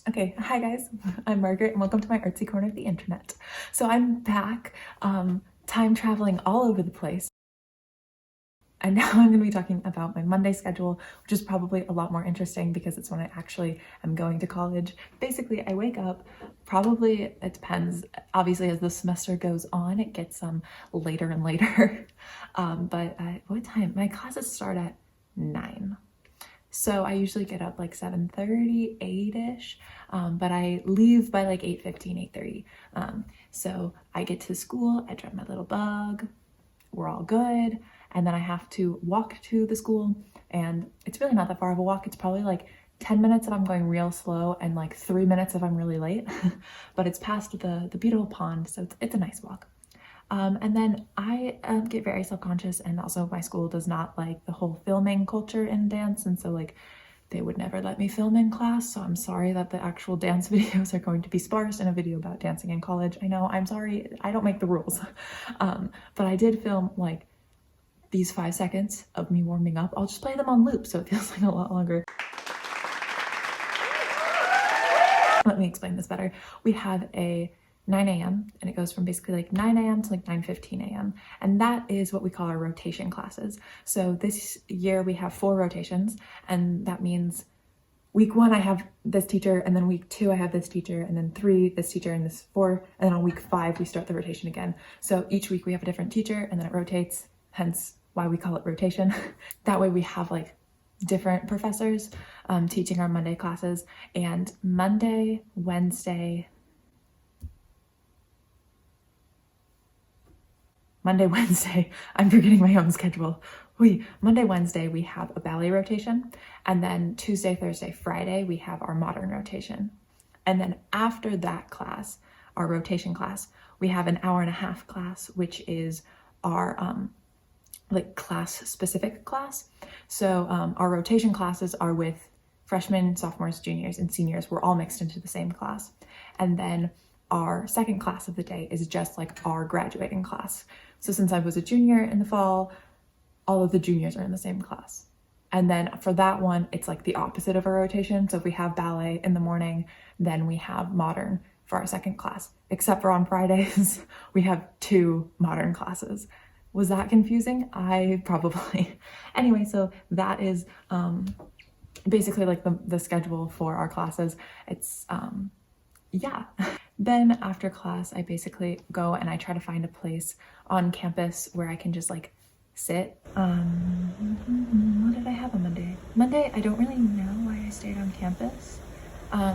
Okay, hi guys, I'm Margaret and welcome to my artsy corner of the internet. So I'm back, time traveling all over the place. And now I'm going to be talking about my Monday schedule, which is probably a lot more interesting because it's when I actually am going to college. Basically, I wake up, probably, it depends, obviously as the semester goes on, it gets later and later. What time? My classes start at 9. So I usually get up like 7:30, 8-ish, but I leave by like 8:15, 8:30. So I get to school, I drive my little bug, we're all good, and then I have to walk to the school, and it's really not that far of a walk. It's probably like 10 minutes if I'm going real slow and like 3 minutes if I'm really late, but it's past the beautiful pond, so it's a nice walk. And then I get very self-conscious, and also my school does not like the whole filming culture in dance, and so like they would never let me film in class, so I'm sorry that the actual dance videos are going to be sparse in a video about dancing in college. I know, I'm sorry, I don't make the rules. But I did film like these 5 seconds of me warming up. I'll just play them on loop so it feels like a lot longer. Let me explain this better. We have a 9 a.m. and it goes from basically like 9 a.m. to like 9:15 a.m. And that is what we call our rotation classes. So this year we have 4 rotations, and that means week 1 I have this teacher, and then week 2 I have this teacher, and then 3 this teacher, and this 4, and then on week 5 we start the rotation again. So each week we have a different teacher, and then it rotates, hence why we call it rotation. That way we have like different professors teaching our Monday classes, and Monday, Wednesday, I'm forgetting my own schedule. Monday, Wednesday, we have a ballet rotation, and then Tuesday, Thursday, Friday, we have our modern rotation. And then after that class, our rotation class, we have an hour and a half class, which is our like class specific class. So our rotation classes are with freshmen, sophomores, juniors, and seniors. We're all mixed into the same class. And then our second class of the day is just like our graduating class. So since I was a junior in the fall, all of the juniors are in the same class. And then for that one, it's like the opposite of a rotation. So if we have ballet in the morning, then we have modern for our second class. Except for on Fridays, we have 2 modern classes. Was that confusing? I probably. Anyway, so that is basically like the schedule for our classes. It's yeah. Then after class, I basically go and I try to find a place on campus where I can just like sit. What did I have on Monday? Monday, I don't really know why I stayed on campus. I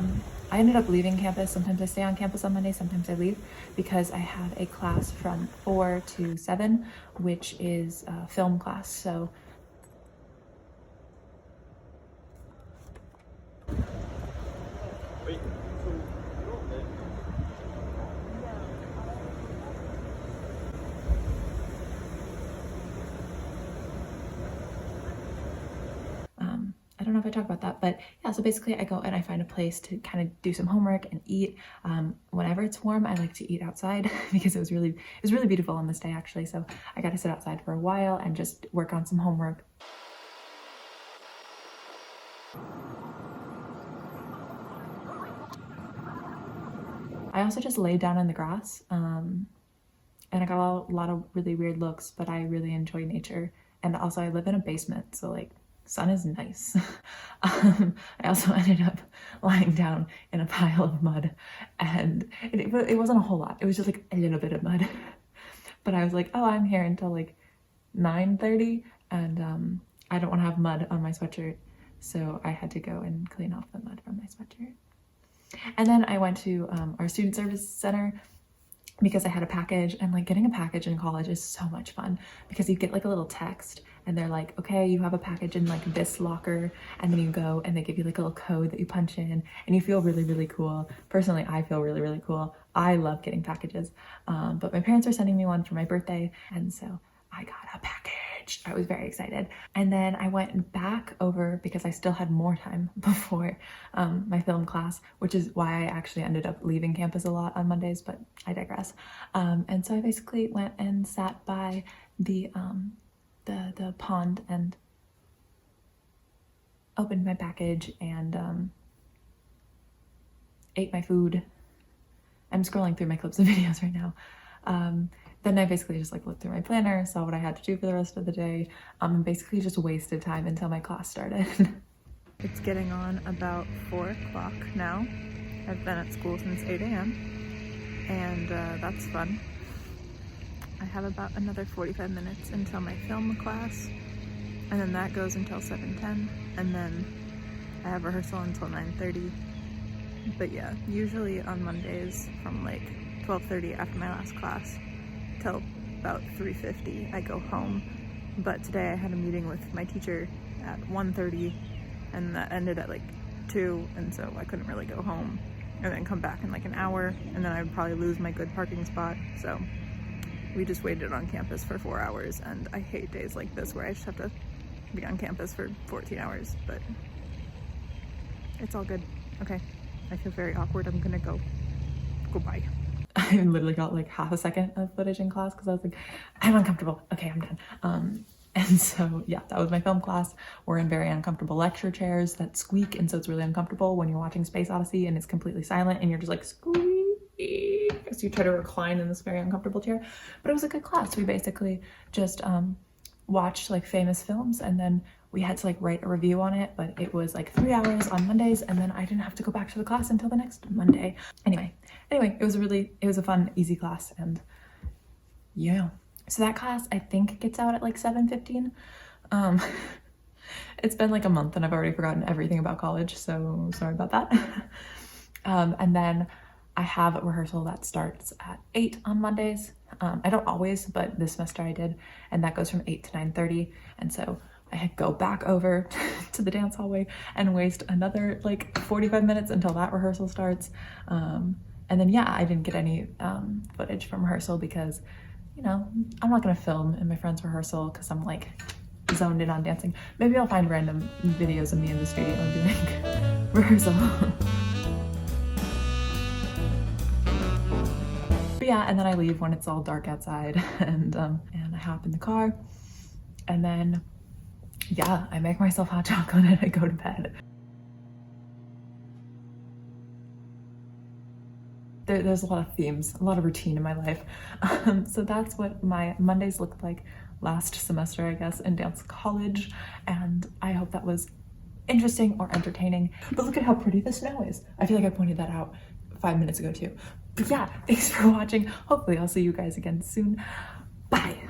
ended up leaving campus. Sometimes I stay on campus on Monday, sometimes I leave, because I have a class from 4 to 7, which is a film class. So I don't know if I talk about that, but yeah, so basically I go and I find a place to kind of do some homework and eat. Whenever it's warm, I like to eat outside because it was really beautiful on this day actually. So I got to sit outside for a while and just work on some homework. I also just laid down in the grass, and I got a lot of really weird looks, but I really enjoy nature. And also I live in a basement, so like sun is nice. I also ended up lying down in a pile of mud, and it wasn't a whole lot. It was just like a little bit of mud. But I was like, oh, I'm here until like 9:30, and I don't want to have mud on my sweatshirt, so I had to go and clean off the mud from my sweatshirt. And then I went to our student service center because I had a package, and like getting a package in college is so much fun because you get like a little text and they're like, okay, you have a package in like this locker, and then you go and they give you like a little code that you punch in and you feel really cool. Personally, I feel really cool. I love getting packages, but my parents are sending me one for my birthday, and so I got a package. I was very excited. And then I went back over because I still had more time before my film class, which is why I actually ended up leaving campus a lot on Mondays, but I digress. And so I basically went and sat by the pond and opened my package, and ate my food. I'm scrolling through my clips and videos right now. Then I basically just like looked through my planner, saw what I had to do for the rest of the day, and basically just wasted time until my class started. It's getting on about 4 o'clock now. I've been at school since 8 a.m. and that's fun. I have about another 45 minutes until my film class, and then that goes until 7:10, and then I have rehearsal until 9:30. But yeah, usually on Mondays from like 12:30 after my last class till about 3:50 I go home. But today I had a meeting with my teacher at 1:30 and that ended at like 2, and so I couldn't really go home and then come back in like an hour, and then I would probably lose my good parking spot. So we just waited on campus for 4 hours, and I hate days like this where I just have to be on campus for 14 hours, but it's all good. Okay, I feel very awkward. I'm gonna go. Goodbye. I literally got like half a second of footage in class because I was like, I'm uncomfortable. Okay, I'm done. And so yeah, that was my film class. We're in very uncomfortable lecture chairs that squeak, and so it's really uncomfortable when you're watching Space Odyssey and it's completely silent and you're just like squeak. So you try to recline in this very uncomfortable chair. But it was a good class. We basically just watched like famous films, and then we had to like write a review on it, but it was like 3 hours on Mondays, and then I didn't have to go back to the class until the next Monday. Anyway, it was a fun, easy class, and yeah. So that class I think gets out at like 7:15. It's been like a month and I've already forgotten everything about college, so sorry about that. And then I have a rehearsal that starts at 8 on Mondays. I don't always, but this semester I did, and that goes from 8 to 9:30, and so I go back over to the dance hallway and waste another like 45 minutes until that rehearsal starts. And then yeah, I didn't get any footage from rehearsal because, you know, I'm not gonna film in my friend's rehearsal because I'm like zoned in on dancing. Maybe I'll find random videos of me in the studio doing rehearsal. But yeah, and then I leave when it's all dark outside, and I hop in the car, and then yeah, I make myself hot chocolate and I go to bed. There's a lot of themes, a lot of routine in my life. So that's what my Mondays looked like last semester, I guess, in dance college, and I hope that was interesting or entertaining. But look at how pretty the snow is. I feel like I pointed that out 5 minutes ago too. But yeah, thanks for watching. Hopefully I'll see you guys again soon. Bye.